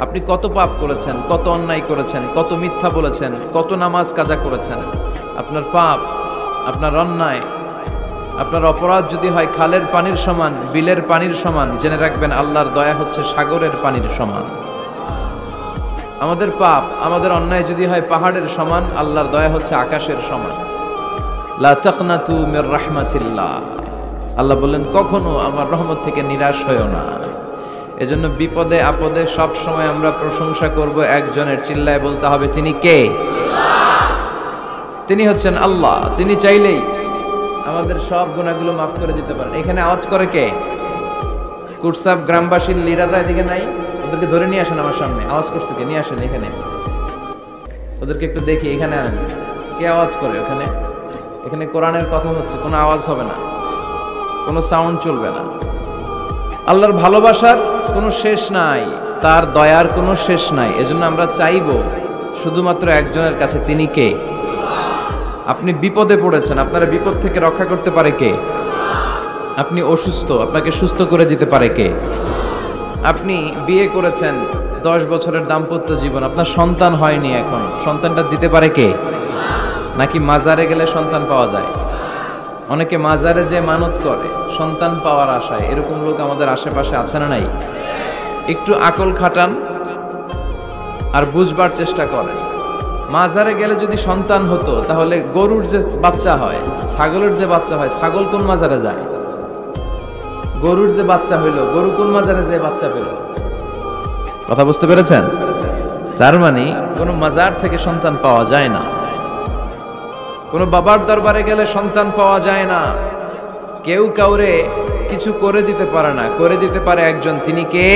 আপনি কত পাপ করেছেন, কত অন্যায় করেছেন, কত মিথ্যা বলেছেন, কত নামাজ কাজা করেছেন। আপনার পাপ, আপনার অন্যায়, আপনার অপরাধ যদি হয় খালের পানির সমান, বিলের পানির সমান, জেনে রাখবেন আল্লাহর দয়া হচ্ছে সাগরের পানির সমান। আমাদের পাপ, আমাদের অন্যায় যদি হয় পাহাড়ের সমান, আল্লাহর দয়া হচ্ছে আকাশের সমান। লা তাকনাতু মির রাহমাতিল্লাহ, আল্লাহ বললেন কখনো আমার রহমত থেকে নিরাশ হইও না। এজন্য বিপদে আপদে সব সময় আমরা প্রশংসা করব একজনের, চিল্লায় বলতে হবে তিনি কে? তিনি হচ্ছেন আল্লাহ। তিনি চাইলেই আমাদের সব গুনাহগুলো মাফ করে দিতে পারেন। এখানে আওয়াজ করে কে? কুটসাব গ্রামবাসীর লিডাররা এদিকে নাই? ওদেরকে ধরে নিয়ে আসেন আমার সামনে। আওয়াজ করছে কে? নিয়ে আসেন এখানে, ওদেরকে একটু দেখি। এখানে আনেন। কে আওয়াজ করে ওখানে? এখানে কোরআনের কথা হচ্ছে, কোনো আওয়াজ হবে না, কোনো সাউন্ড চলবে না। আল্লাহর ভালোবাসার কোনো শেষ নাই, তার দয়ার কোনো শেষ নাই। এজন্য আমরা চাইবো শুধুমাত্র একজনের কাছে, তিনি কে? আপনি বিপদে পড়েছেন, আপনারা বিপদ থেকে রক্ষা করতে পারে কে? আপনি অসুস্থ, আপনাকে সুস্থ করে দিতে পারে কে? আপনি বিয়ে করেছেন, 10 বছরের দাম্পত্য জীবন, আপনার সন্তান হয়নি, এখন সন্তানটা দিতে পারে কে? নাকি মাজারে গেলে সন্তান পাওয়া যায়? অনেকে মাজারে যে মানত করে সন্তান পাওয়ার আশায়, এরকম লোক আমাদের আশেপাশে আছে না নাই? একটু আকল খাটান আর বুঝবার চেষ্টা করেন। মাজারে গেলে যদি সন্তান হতো, তাহলে গরুর যে বাচ্চা হয়, ছাগলের যে বাচ্চা হয়, ছাগল কোন মাজারে যায়? গরুর যে বাচ্চা হইলো, গরু কোন মাজারে যে বাচ্চা পেল? কথা বুঝতে পেরেছেন? তার মানে কোন মাজার থেকে সন্তান পাওয়া যায় না। কোন বাবার দরবারে গেলে সন্তান পাওয়া যায় না। কেউ কাউরে কিছু করে দিতে পারে না, করে দিতে পারে একজন, তিনি কে?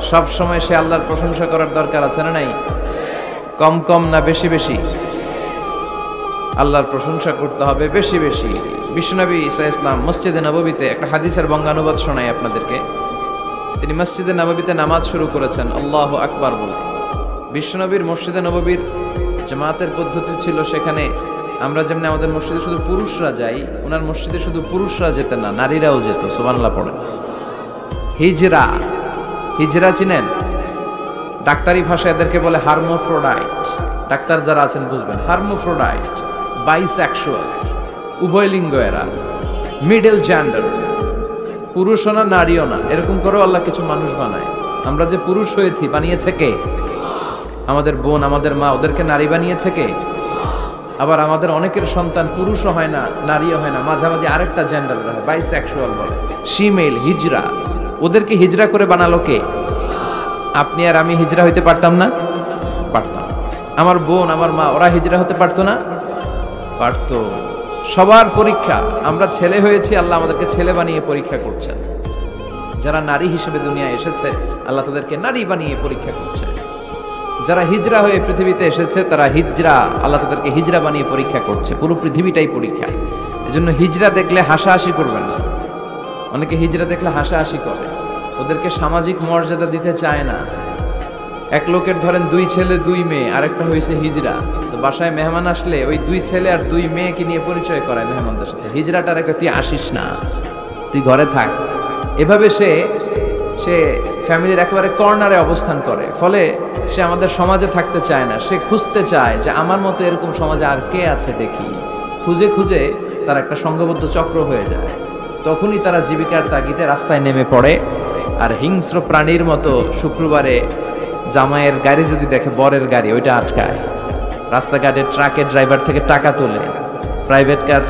সব সময় সে আল্লাহর প্রশংসা করার দরকার আছে না নাই? কম কম না বেশি বেশি? আল্লাহর প্রশংসা করতে হবে বেশি বেশি। বিশ্বনবী ঈসা ইসলাম মসজিদে নববীতে একটা হাদিসের বঙ্গানুবাদ শোনাই আপনাদেরকে। তিনি মসজিদে নববীতে নামাজ শুরু করেছেন আল্লাহু আকবার বলে। বিশ্বনবীর মসজিদে নববীর জামাতের পদ্ধতি ছিল, সেখানে আমরা যেমন আমাদের মসজিদে শুধু পুরুষরা যাই, ওনার মসজিদে শুধু পুরুষরা যেতেন না, নারীরাও যেত। সুবহানাল্লাহ পড়েন। হিজরা, হিজরা চিনেন? ডাক্তারি ভাষায় এদেরকে বলে হার্মোফ্রোডাইট। ডাক্তার যারা আছেন বুঝবেন। হার্মোফ্রোডাইট, বাইসেক্সুয়াল, উভয় লিঙ্গ এরা, মিডল জেন্ডার, পুরুষও না নারীও না, এরকম করেও আল্লাহ কিছু মানুষ বানায়। আমরা যে পুরুষ হয়েছি, বানিয়েছে কে? আমাদের বোন, আমাদের মা, ওদেরকে নারী বানিয়েছে কে? আবার আমাদের অনেকের সন্তান পুরুষও হয় না, নারীও হয় না, মাঝামাঝি আরেকটা জেন্ডার হয়, বাইসেক্সুয়াল বলে, শিমেল, হিজরা। ওদেরকে হিজরা করে বানালো কে? আপনি আর আমি হিজরা হইতে পারতাম না? পারতাম। আমার বোন, আমার মা, ওরা হিজরা হতে পারতো না? পারতো। সবার পরীক্ষা। আমরা ছেলে হয়েছি, আল্লাহ আমাদেরকে ছেলে বানিয়ে পরীক্ষা করছেন। যারা নারী হিসেবে দুনিয়ায় এসেছে, আল্লাহ তাদেরকে নারী বানিয়ে পরীক্ষা করছে। যারা হিজরা হয়ে পৃথিবীতে এসেছে, তারা হিজরা, আল্লাহ তাদেরকে হিজরা বানিয়ে পরীক্ষা করছে। পুরো পৃথিবীটাই পরীক্ষা। এজন্য হিজরা দেখলে হাসাহাসি করবেন না। অনেকে হিজরা দেখলে হাসাহাসি করে, ওদেরকে সামাজিক মর্যাদা দিতে চায় না। এক লোকের ধরেন 2 ছেলে 2 মেয়ে, আরেকটা হয়েছে হিজরা। তো বাসায় মেহমান আসলে ওই 2 ছেলে আর 2 মেয়েকে নিয়ে পরিচয় করায় মেহমানদের সাথে। হিজরাটা রেখে তুই আসিস না, তুই ঘরে থাক। এভাবে সে ফ্যামিলির একেবারে কর্নারে অবস্থান করে। ফলে সে আমাদের সমাজে থাকতে চায় না। সে খুঁজতে চায় যে আমার মতো এরকম সমাজে আর কে আছে দেখি। খুঁজে খুঁজে তার একটা সংঘবদ্ধ চক্র হয়ে যায়। তখনই তারা জীবিকার তাগিদে রাস্তায় নেমে পড়ে। আর হিংস্র প্রাণীর মতো শুক্রবারে জামাইয়ের গাড়ি যদি দেখে, বরের গাড়ি, ওইটা আটকায়। রাস্তাঘাটে ট্রাকের ড্রাইভার থেকে টাকা তোলে, প্রাইভেট কার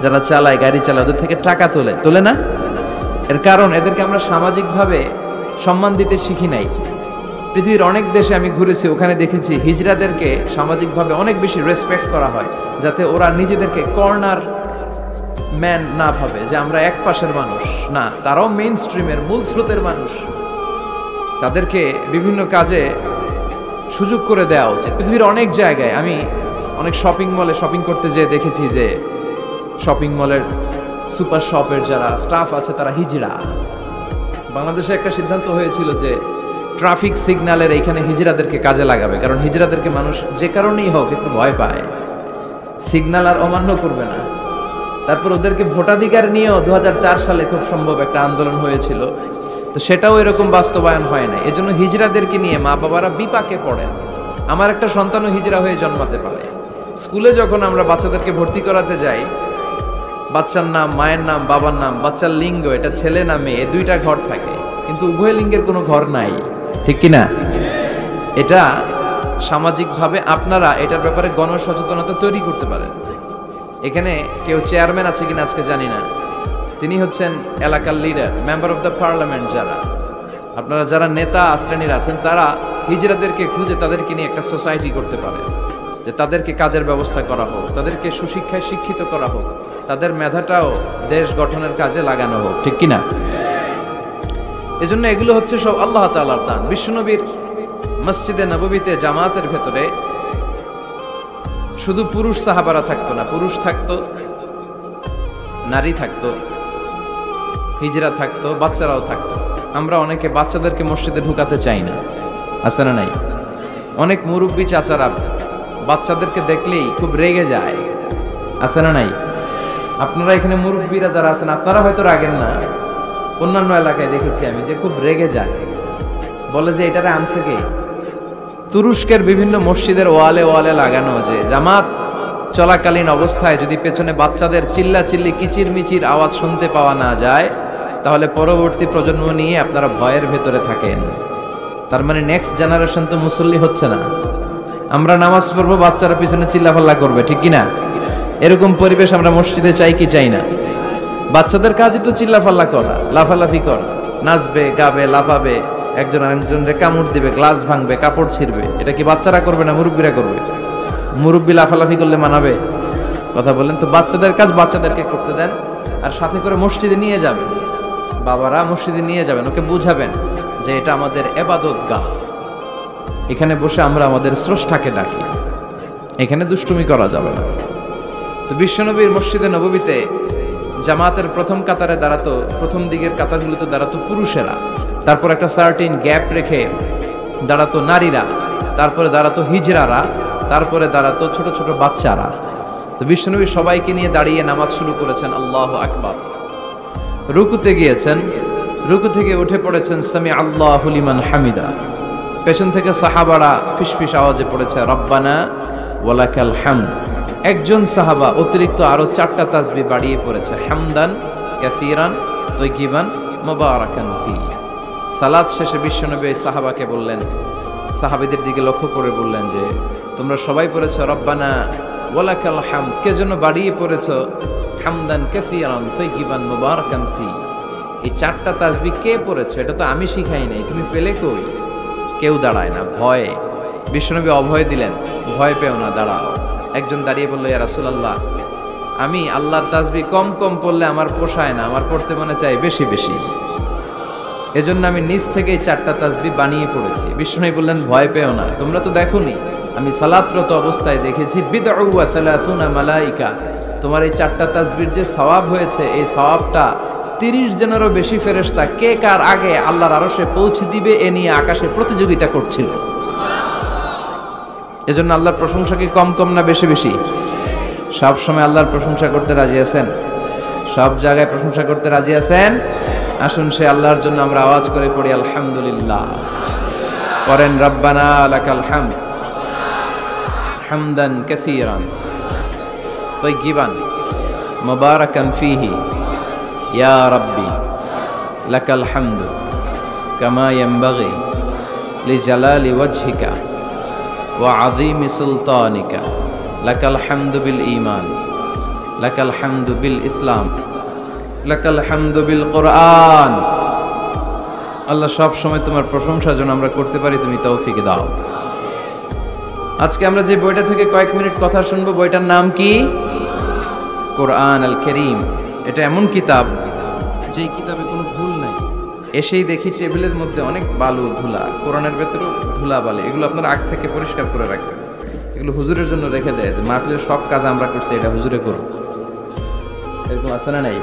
যারা চালায়, গাড়ি চালায়, ওদের থেকে টাকা তোলে না? এর কারণ এদেরকে আমরা সামাজিকভাবে সম্মান দিতে শিখি নাই। পৃথিবীর অনেক দেশে আমি ঘুরেছি, ওখানে দেখেছি হিজড়াদেরকে সামাজিকভাবে অনেক বেশি রেসপেক্ট করা হয়, যাতে ওরা নিজেদেরকে কর্নার ম্যান না ভাবে যে আমরা এক পাশের মানুষ। না, তারাও মেইন স্ট্রিমের, মূল স্রোতের মানুষ। তাদেরকে বিভিন্ন কাজে সুযোগ করে দেওয়া উচিত। পৃথিবীর অনেক জায়গায় আমি অনেক শপিং মলে শপিং করতে যেয়ে দেখেছি যে শপিং মলের সুপার শপের যারা স্টাফ আছে তারা হিজড়া। বাংলাদেশে একটা সিদ্ধান্ত হয়েছিল যে ট্রাফিক সিগন্যালের এইখানে হিজড়াদেরকে কাজে লাগাবে, কারণ হিজড়াদেরকে মানুষ যে কারণেই হোক একটু ভয় পায়, সিগন্যাল আর অমান্য করবে না। তারপর ওদেরকে ভোটাধিকার নিয়েও 2004 সালে খুব সম্ভব একটা আন্দোলন হয়েছিল তো সেটাও এরকম বাস্তবায়ন হয় না। এজন্য হিজড়াদেরকে নিয়ে মা বাবারা বিপাকে পড়েন। আমার একটা সন্তানও হিজড়া হয়ে জন্মাতে পারে। স্কুলে যখন আমরা বাচ্চাদেরকে ভর্তি করাতে যাই, বাচ্চার নাম, মায়ের নাম, বাবার নাম, বাচ্চার লিঙ্গ, এটা ছেলে না মেয়ে, দুইটা ঘর থাকে, কিন্তু উভয় লিঙ্গের কোনো ঘর নাই, ঠিক কিনা? এটা সামাজিকভাবে আপনারা এটার ব্যাপারে গণসচেতনতা তৈরি করতে পারেন। এখানে কেউ চেয়ারম্যান আছে কিনা আজকে জানি না, তিনি হচ্ছেন এলাকার leader, member of the parliament. যারা আপনারা যারা নেতা শ্রেণীর আছেন, তারা হিজড়াদেরকে খুঁজে তাদেরকে নিয়ে একটা সোসাইটি করতে পারে, যে তাদেরকে কাজের ব্যবস্থা করা হোক, তাদেরকে সুশিক্ষায় শিক্ষিত করা হোক, তাদের মেধাটাও দেশ গঠনের কাজে লাগানো হোক, ঠিক কিনা? এজন্য এগুলো হচ্ছে সব আল্লাহ তাআলার দান। বিশ্বনবীর মসজিদে নববীতে জামাতের ভেতরে শুধু পুরুষ সাহাবারা থাকতো না, পুরুষ থাকতো, নারী থাকতো, হিজড়া থাকতো, বাচ্চারাও থাকতো। আমরা অনেকে বাচ্চাদেরকে মসজিদে ঢুকাতে চাই না, আছে না নাই? অনেক মুরব্বী চাচারা বাচ্চাদেরকে দেখলেই খুব রেগে যায়, আছে না নাই? আপনারা এখানে মুরব্বীরা যারা আছেন, আপনারা হয়তো রাগেন না, অন্যান্য এলাকায় দেখেছি আমি যে খুব রেগে যায়, বলে যে এটারে আনছে কে? তুরস্কের বিভিন্ন মসজিদের ওয়ালে ওয়ালে লাগানো যে জামাত চলাকালীন অবস্থায় যদি পেছনে বাচ্চাদের চিল্লা চিল্লি কিচির মিচির আওয়াজ শুনতে পাওয়া না যায়, তাহলে পরবর্তী প্রজন্ম নিয়ে আপনারা ভয়ের ভেতরে থাকেন। তার মানে নেক্সট জেনারেশন তো মুসল্লি হচ্ছে না। আমরা নামাজ পড়বো, বাচ্চারা পিছনে চিল্লাফাল্লা করবে, ঠিক কিনা? এরকম পরিবেশ আমরা মসজিদে চাই কি চাই না? বাচ্চাদের কাজই তো চিল্লাফাল্লা করা, লাফালাফি করা, নাচবে, গাবে, লাফাবে, একজন আরেকজনকে কামড় দিবে, গ্লাস ভাঙবে, কাপড় ছিঁড়বে। এটা কি বাচ্চারা করবে না মুরব্বীরা করবে? মুরব্বী লাফালাফি করলে মানাবে? কথা বলেন তো। বাচ্চাদের কাজ বাচ্চাদেরকে করতে দেন, আর সাথে করে মসজিদে নিয়ে যাবেন, বাবারা মসজিদে নিয়ে যাবেন, ওকে বুঝাবেন যে এটা আমাদের ইবাদতগাহ, এখানে বসে আমরা আমাদের স্রষ্টাকে ডাকি, এখানে দুষ্টুমি করা যাবে না। তো বিশ্বনবীর মসজিদে নববীতে জামাতের প্রথম কাতারে দাঁড়াতো, প্রথম দিকের কাতারগুলোতে দাঁড়াতো পুরুষেরা, তারপর একটা সার্টিন গ্যাপ রেখে দাঁড়াতো নারীরা, তারপরে দাঁড়াতো হিজড়ারা, তারপরে দাঁড়াতো ছোট ছোট বাচ্চারা। তো বিশ্বনবী সবাইকে নিয়ে দাঁড়িয়ে নামাজ শুরু করেছেন, আল্লাহু আকবার। রুকুতে গিয়েছেন, রুকু থেকে উঠে পড়েছেন সামি আল্লাহু লিমান হামিদা। পেছন থেকে সাহাবারা ফিসফিস আওয়াজে পড়েছে রব্বানা ওয়ালাকাল হামদ। একজন সাহাবা অতিরিক্ত আরো 4টা তাসবিহ বাড়িয়ে পড়েছে, হামদান কাসীরান তাইয়িবান মুবারাকান ফি। সালাত শেষে বিশ্বনবী সাহাবাকে বললেন, সাহাবীদের দিকে লক্ষ্য করে বললেন যে তোমরা সবাই পড়েছো রব্বানা ওয়ালাকাল হামদ, কে জন্য বাড়িয়ে পড়েছো হামদান কাসীরান তাইয়িবান মুবারাকান ফি? এই 4টা তাসবিহ কে পড়েছো? এটা তো আমি শিখাই নাই, তুমি পেলে কই? কেউ দাঁড়ায় না, ভয়ে। বিশ্বনবী অভয় দিলেন, ভয় পেও না, দাঁড়াও। একজন দাঁড়িয়ে বলল, ইয়া রাসূলুল্লাহ, আমি আল্লাহর তাসবিহ কম কম পড়লে আমার পোষায় না, আমার পড়তে মনে চাই বেশি বেশি, এজন্য আমি নিজ থেকেই 4টা তাসবিহ বানিয়ে পড়েছি। বিশ্বনবী বললেন, ভয় পেও না, তোমরা তো দেখোনি, আমি সালাতরত অবস্থায় দেখেছি বিদউ ওয়া সালাসুনা মালাইকা, তোমার এই 4টা তাসবিহর যে সওয়াব হয়েছে, এই সওয়াবটা 30 জনেরও বেশি ফেরেশতা কে কার আগে আল্লাহর আরশে পৌঁছে দিবে এ নিয়ে আকাশে প্রতিযোগিতা করছিল। এজন্য আল্লাহর প্রশংসা কি কম কম না বেশি বেশি? সব সময় আল্লাহর প্রশংসা করতে রাজি আছেন? সব জায়গায় প্রশংসা করতে রাজি আছেন? আসুন সে আল্লাহর জন্য আমরা আওয়াজ করে পড়ি আলহামদুলিল্লাহ। পড়েন রব্বানা লাকাল হামদ হামদান কাসীরান তাইয়িবান মুবারাকান ফীহি ইয়া রাব্বি লাকাল হামদু কামা ইয়ানবাগি লিজালালি ওয়াজহিকা ওয়া আযীমি সুলতানিকা লাকাল হামদু বিল ঈমান লাকাল হামদু বিল ইসলাম লাকাল হামদু বিল কোরআন। আল্লাহ সব সময় তোমার প্রশংসা যেন আমরা করতে পারি, তুমি তৌফিক দাও। আজকে আমরা যে বইটা থেকে কয়েক মিনিট কথা শুনবো, বইটার নাম কি? কোরআন আল কারীম। এটা এমন কিতাব যেই কিতাবে কোনো ভুল নাই। এসেই দেখি টেবিলের মধ্যে অনেক বালু ধুলা, কোরআনের ভেতরেও ধুলা বালি, এগুলো আপনারা আগ থেকে পরিষ্কার করে রাখবেন। এগুলো হুজুরের জন্য রেখে দেয় যে মাহফিলের সব কাজ আমরা করছি, এটা হুজুরে করুন, এরকম আছে না নাই?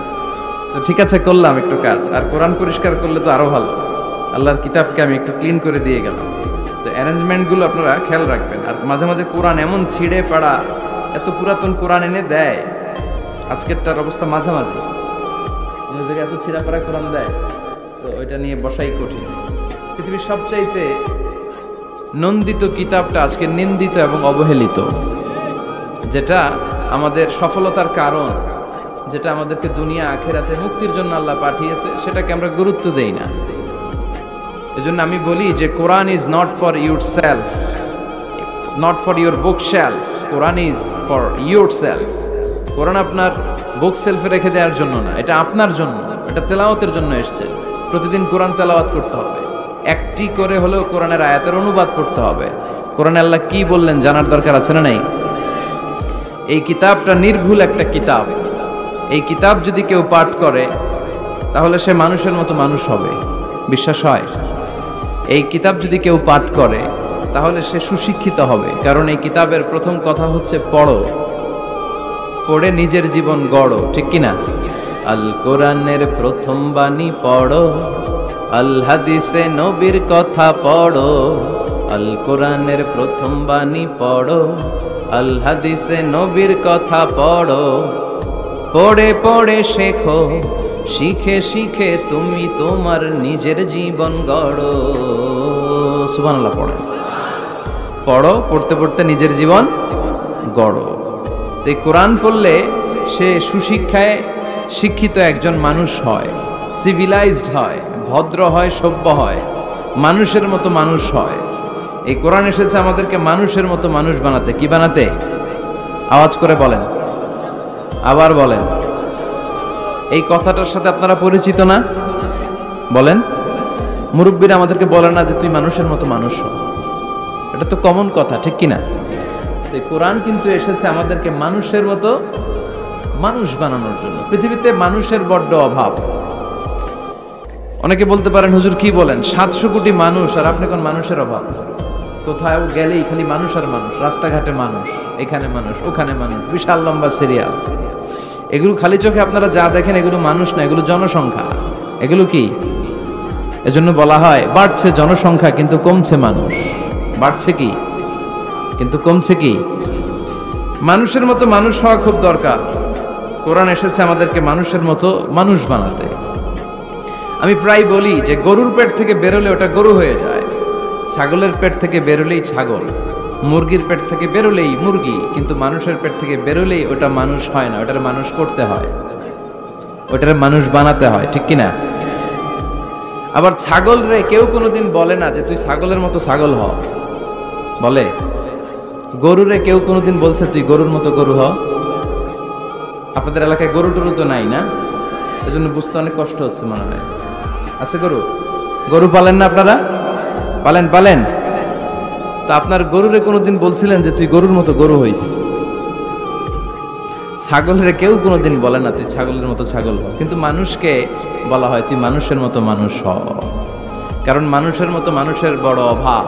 তো ঠিক আছে, করলাম একটু কাজ, আর কোরআন পরিষ্কার করলে তো আরো ভালো। আল্লাহর কিতাবকে আমি একটু ক্লিন করে দিয়ে গেলাম। তো অ্যারেঞ্জমেন্টগুলো আপনারা খেয়াল রাখবেন। আর মাঝে মাঝে কোরআন এমন ছিঁড়ে পাড়া, এত পুরাতন কোরআন এনে দেয়, আজকেরটার অবস্থা মাঝামাঝি, জায়গায় এত ছিঁড়া পাড়া কোরআন দেয়। তো তো ওইটা নিয়ে বসাই কঠিন। পৃথিবীর সবচাইতে নন্দিত কিতাবটা আজকে নিন্দিত এবং অবহেলিত, যেটা আমাদের সফলতার কারণ, যেটা আমাদেরকে দুনিয়া আখেরাতে মুক্তির জন্য আল্লাহ পাঠিয়েছে, সেটাকে আমরা গুরুত্ব দেই না। এজন্য আমি বলি যে Quran is not for yourself, not for your bookshelf, Quran is for yourself. Quran আপনার বুক সেলফে রেখে দেওয়ার জন্য না, এটা আপনার জন্য, এটা তেলাওয়াতের জন্য এসছে। প্রতিদিন কোরআন তেলাওয়াত করতে হবে, একটি করে হলেও কোরআনের আয়াতের অনুবাদ করতে হবে। কোরআনে আল্লাহ কি বললেন জানার দরকার আছে না নাই? এই কিতাবটা নির্ভুল একটা কিতাব। এই কিতাব যদি কেউ পাঠ করে তাহলে সে মানুষের মতো মানুষ হবে, বিশ্বাস হয়? এই কিতাব যদি কেউ পাঠ করে তাহলে সে সুশিক্ষিত হবে, কারণ এই কিতাবের প্রথম কথা হচ্ছে পড়ো, পড়ে নিজের জীবন গড়ো, ঠিক কিনা? আল কোরআনের প্রথম বাণী পড়ো, আল হাদিসে নবীর কথা পড়ো। আল কোরআনের প্রথম বাণী পড়ো, আল হাদিসে নবীর কথা পড়ো। পড়ে পড়ে শেখো, শিখে শিখে তুমি তোমার নিজের জীবন গড়ো। সুবহানাল্লাহ পড়ে, পড়ো, পড়তে পড়তে নিজের জীবন গড়ো। তো এই কোরআন পড়লে সে সুশিক্ষায় শিক্ষিত একজন মানুষ হয়, সিভিলাইজড হয়, ভদ্র হয়, সভ্য হয়, মানুষের মতো মানুষ হয়। এই কোরআন এসেছে আমাদেরকে মানুষের মতো মানুষ বানাতে। কি বানাতে? আওয়াজ করে বলেন, আবার বলেন। এই কথাটার সাথে আপনারা পরিচিত না? বলেন। মুরব্বীরা আমাদেরকে বলে না যে তুই মানুষের মতো মানুষ হ? এটা তো কমন কথা, ঠিক কিনা? এই কোরআন কিন্তু এসেছে আমাদেরকে মানুষের মতো মানুষ বানানোর জন্য। পৃথিবীতে মানুষের বড্ড অভাব। অনেকে বলতে পারেন হুজুর কি বলেন, 700 কোটি মানুষ আর আপনি কোন মানুষের অভাব? কোথাও গেলেই খালি মানুষ আর মানুষ, রাস্তাঘাটে মানুষ, এখানে মানুষ, ওখানে মানুষ, বিশাল লম্বা সিরিয়াল। এগুলো খালি চোখে আপনারা যা দেখেন এগুলো মানুষ না, এগুলো জনসংখ্যা। এগুলো কি? এজন্য বলা হয় বাড়ছে জনসংখ্যা কিন্তু কমছে মানুষ। বাড়ছে কি কিন্তু কমছে কি? মানুষের মতো মানুষ হওয়া খুব দরকার। কোরআন এসেছে আমাদেরকে মানুষের মতো মানুষ বানাতে। আমি প্রায় বলি যে গরুর পেট থেকে বেরোলে ওটা গরু হয়ে যায়, ছাগলের পেট থেকে বেরোলেই ছাগল, মুরগির পেট থেকে বেরোলেই মুরগি, কিন্তু মানুষের পেট থেকে বেরোলেই ওটা মানুষ হয় না, ওটার মানুষ করতে হয়, ওটার মানুষ বানাতে হয়, ঠিক কিনা? আবার ছাগল রে কেউ কোনোদিন বলে না যে তুই ছাগলের মতো ছাগল হ, বলে? গরুরে কেউ কোনোদিন বলছে তুই গরুর মতো গরু হ? আপনাদের এলাকায় গরু টরু তো নাই না, এজন্য বুঝতে অনেক কষ্ট হচ্ছে মনে হয়। আছে গরু? গরু পালেন না আপনারা? পালেন? পালেন? তো আপনার গরুরে কোনোদিন বলছিলেন যে তুই গরুর মতো গরু হইস? ছাগলের কেউ কোনোদিন বলে না তুই ছাগলের মতো ছাগল হ, কিন্তু মানুষকে বলা হয় তুই মানুষের মতো মানুষ হ, কারণ মানুষের মতো মানুষের বড় অভাব।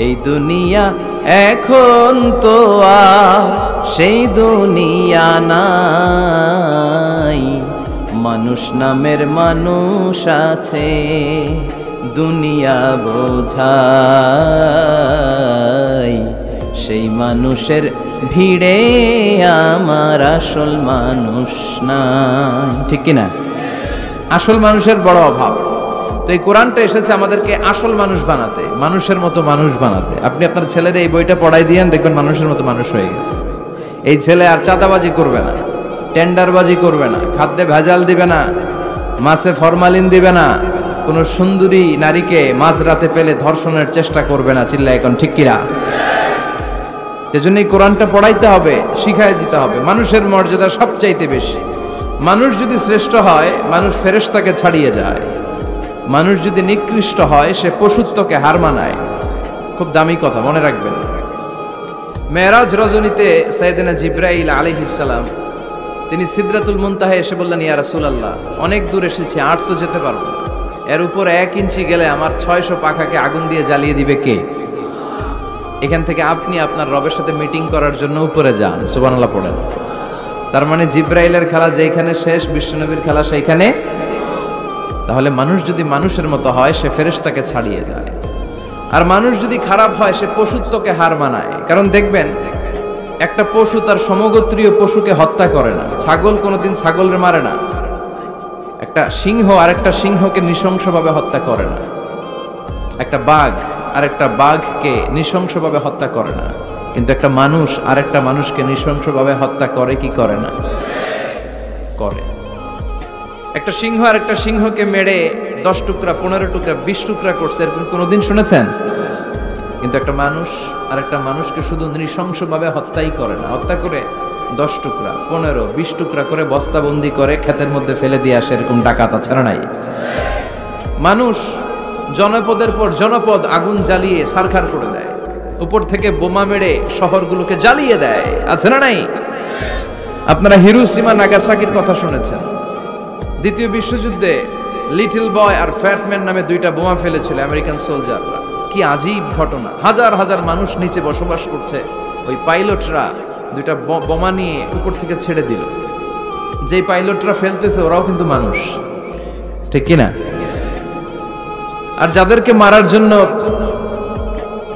এই দুনিয়া এখন তো আর সেই দুনিয়া নাই, মানুষ নামের মানুষ আছে, দুনিয়া বোঝাই, সেই মানুষের ভিড়ে আমার আসল মানুষ নাই, ঠিক কিনা? আসল মানুষের বড় অভাব। তো এই কোরআনটা এসেছে আমাদেরকে আসল মানুষ বানাতে, মানুষের মতো মানুষ বানাতে। আপনি আপনার ছেলের এই বইটা পড়াই দিয়েন, দেখবেন মানুষের মতো মানুষ হয়ে গেছে। এই ছেলে আর চাঁদাবাজি করবে না, টেন্ডারবাজি করবে না, খাদ্যে ভেজাল দিবে না, মাছে ফরমালিন দিবে না, কোনো সুন্দরী নারীকে মাঝরাতে পেলে ধর্ষণের চেষ্টা করবে না। চিল্লা এখন ঠিক কিনা? সেজন্য এই কোরআনটা পড়াইতে হবে, শিখাই দিতে হবে। মানুষের মর্যাদা সবচাইতে বেশি। মানুষ যদি শ্রেষ্ঠ হয় মানুষ ফেরেশতাকে ছাড়িয়ে যায়, মানুষ যদি নিকৃষ্ট হয় সে পশুত্বকে হার মানায়। খুব দামি কথা, মনে রাখবেন। মেরাজ রজনীতে সাইয়েদনা জিবরাইল আলাইহিস সালাম তিনি সিদরাতুল মুনতাহায় এসে বললেন, ইয়া রাসূলুল্লাহ, অনেক দূর এসেছি, আর তো যেতে পারবো না, এর উপর 1 ইঞ্চি গেলে আমার 600 পাখাকে আগুন দিয়ে জ্বালিয়ে দিবে কে? এখান থেকে আপনি আপনার রবের সাথে মিটিং করার জন্য উপরে যান। সুবহানাল্লাহ পড়েন। তার মানে জিবরাইলের খেলা যেখানে শেষ, বিশ্বনবীর খেলা সেইখানে। তাহলে মানুষ যদি মানুষের মতো হয় সে ফেরেশতাকে ছাড়িয়ে যায়, আর মানুষ যদি খারাপ হয় সে পশুত্বকে হার মানায়। কারণ দেখবেন একটা পশু তার সমগোত্রীয় পশুকে হত্যা করে না, ছাগল কোনোদিন ছাগলের মারে না, একটা একটা সিংহ আরেকটা সিংহকে নৃশংসভাবে হত্যা করে না, একটা বাঘ আরেকটা বাঘকে নৃশংসভাবে হত্যা করে না, কিন্তু একটা মানুষ আরেকটা মানুষকে নৃশংসভাবে হত্যা করে কি করে না? করে। একটা সিংহ আরেকটা সিংহকে মেরে 10 টুকরা 15 টুকরা 20 টুকরা করছে, এরকম কোনোদিন শুনেছেন? কিন্তু একটা মানুষ আরেকটা মানুষকে শুধু নৃশংসভাবে হত্যাই করে না, হত্যা করে 10 টুকরা 15 20 টুকরা করে বস্তাবন্দি করে ক্ষেতের মধ্যে ফেলে দিয়ে আসে, এরকম ডাকাত আছে না নাই? মানুষ জনপদের পর জনপদ আগুন জ্বালিয়ে ছারখার করে দেয়, উপর থেকে বোমা মেরে শহরগুলোকে জ্বালিয়ে দেয়, আছে না নাই? আপনারা হিরোশিমা নাগাসাকির কথা শুনেছেন। দ্বিতীয় বিশ্বযুদ্ধে লিটল বয় আর ফ্যাটম্যান নামে 2টা বোমা ফেলেছিল আমেরিকান সোলজাররা। কি আজীব ঘটনা, হাজার হাজার মানুষ নিচে বসবাস করছে, ওই পাইলটরা 2টা বোমা নিয়ে উপর থেকে ছেড়ে দিল। যেই পাইলটরা ফেলতেছে ওরাও কিন্তু মানুষ, ঠিক কিনা? আর যাদেরকে মারার জন্য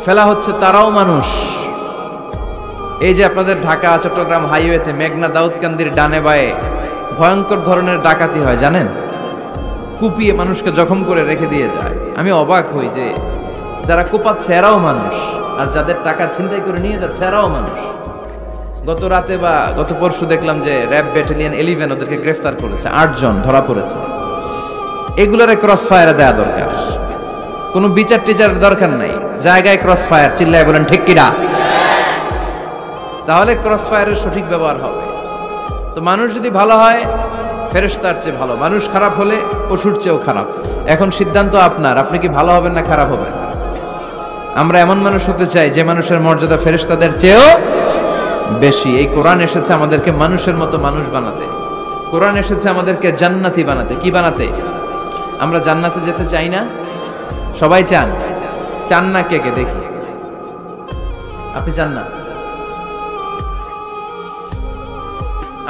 ফেলা হচ্ছে তারাও মানুষ। এই যে আপনাদের ঢাকা চট্টগ্রাম হাইওয়েতে মেঘনা দাউদকান্দির ডানে বায়ে ভয়ঙ্কর ধরনের ডাকাতি হয় জানেন? কুপিয়ে মানুষকে জখম করে রেখে দিয়ে যায়। আমি অবাক হই যে যারা কোপাচ্ছে এরাও মানুষ, আর যাদের টাকা ছিনতাই করে নিয়ে যাচ্ছে এরাও মানুষ। গত রাতে বা গত পরশু দেখলাম যে র্যাব ব্যাটালিয়ন 11 ওদেরকে গ্রেফতার করেছে, 8 জন ধরা পড়েছে। এগুলোরে ক্রস ফায়ারে দেওয়া দরকার, কোনো বিচার টিচারের দরকার নাই, জায়গায় ক্রস ফায়ার, চিল্লায় বলেন ঠিক কিনা? তাহলে ক্রস ফায়ারের সঠিক ব্যবহার হবে। তো মানুষ যদি ভালো হয় ফেরেশতার চেয়ে ভালো, মানুষ খারাপ হলে পশুর চেয়েও খারাপ। এখন সিদ্ধান্ত আপনার, আপনি কি ভালো হবেন না খারাপ হবেন? আমরা এমন মানুষ হতে চাই যে মানুষের মর্যাদা ফেরেশতাদের চেয়েও বেশি। এই কোরআন এসেছে আমাদেরকে মানুষের মতো মানুষ বানাতে, কোরআন এসেছে আমাদেরকে জান্নাতি বানাতে। কি বানাতে? আমরা জান্নাতে যেতে চাই না? সবাই চান? চান না কে কে দেখি? আপনি চান না?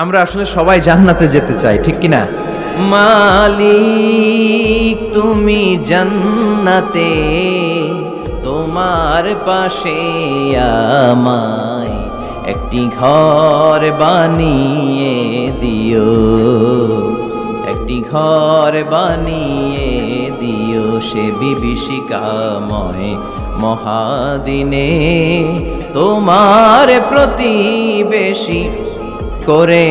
আমরা আসলে সবাই জান্নাতে যেতে চাই, ঠিক কিনা? মালিক তুমি জান্নাতে, তোমার পাশে আমায় একটি ঘর বানিয়ে দিও, একটি ঘর বানিয়ে দিও সে বিভীষিকাময় মহাদিনে, তোমার প্রতিবেশী করে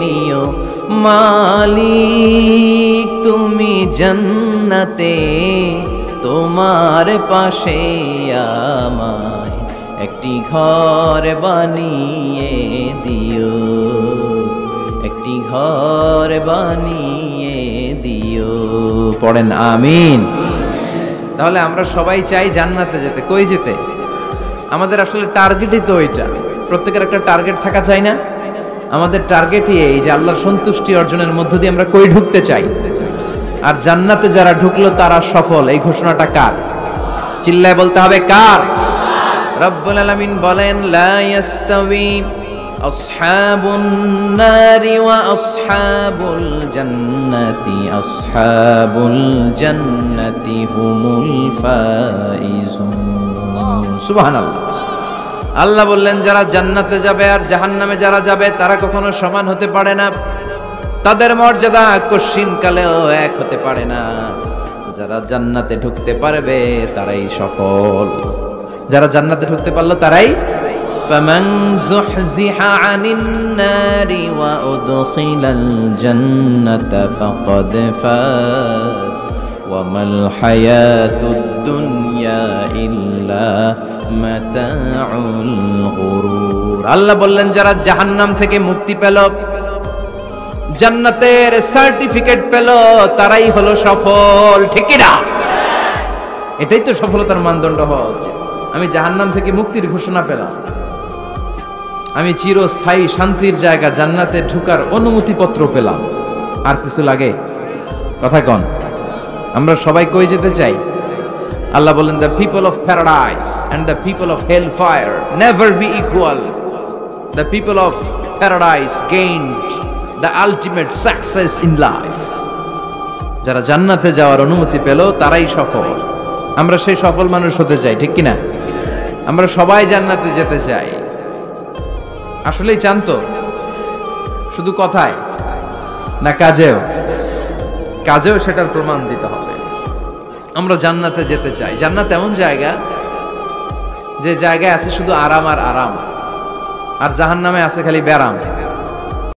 নিও। মালিক তুমি জান্নাতে, তোমার পাশে আমায় একটি ঘর বানিয়ে দিও, একটি ঘর বানিয়ে দিও। পড়েন আমিন। তাহলে আমরা সবাই চাই জান্নাতে যেতে। কই যেতে? আমাদের আসলে টার্গেটই তো ওইটা। প্রত্যেকের একটা টার্গেট থাকা চাই না? আমাদের টার্গেটই এই যে আল্লাহর সন্তুষ্টি অর্জনের মধ্য দিয়ে আমরা কই ঢুকতে চাই। আর জান্নাতে যারা ঢুকলো তারা সফল, এই ঘোষণাটা কার? চিল্লায় বলতে হবে কার? রব্বুল আলামিন বলেন লা ইয়াস্তাওয়ি আসহাবুন নারি ওয়া আসহাবুল জান্নাতি, আসহাবুল জান্নাতি হুমুল ফাইজুন। সুবহানাল্লাহ। আল্লাহ বললেন যারা জান্নাতে যাবে আর জাহান্নামে যারা যাবে তারা কখনো সমান হতে পারে না, তাদের মর্যাদা কশিন কালেও এক হতে পারে না। যারা জান্নাতে ঢুকতে পারবে তারাই সফল, যারা জান্নাতে ঢুকতে পারলো তারাই। ফামান যুহজিহা আনিন নারি ওয়া উদখিলাল জান্নাতা ফাকাদ ফাজ ওয়া মাল হায়াতুদ দুনিয়া ইল্লা মাতাউল গুরুর। আল্লাহ বললেন যারা জাহান্নাম থেকে মুক্তি পেল, জান্নাতের সার্টিফিকেট পেল, তারাই হলো সফল, ঠিক কি না? এটাই তো সফলতার মানদণ্ড হওয়া উচিত। আমি জাহান্নাম থেকে মুক্তির ঘোষণা পেলাম, আমি চিরস্থায়ী শান্তির জায়গা জান্নাতে ঢুকার অনুমতিপত্র পেলাম, আর কিছু লাগে? কথা কন। আমরা সবাই কই যেতে চাই? আল্লাহ বলেন the people of paradise and the people of hellfire never be equal. The people of paradise gained the ultimate success in life. যারা জান্নাতে যাওয়ার অনুমতি পেল তারাই সফল। আমরা সেই সফল মানুষ হতে চাই, ঠিক কিনা? আমরা সবাই জান্নাতে যেতে চাই। আসলেই চান তো? শুধু কথায় না কাজেও? কাজেও সেটার প্রমাণ দিতে হবে। আমরা জান্নাতে যেতে চাই। জান্নাত এমন জায়গা যে জায়গায় আছে শুধু আরাম আর আরাম, আর জাহান্নামে আছে খালি ব্যারাম।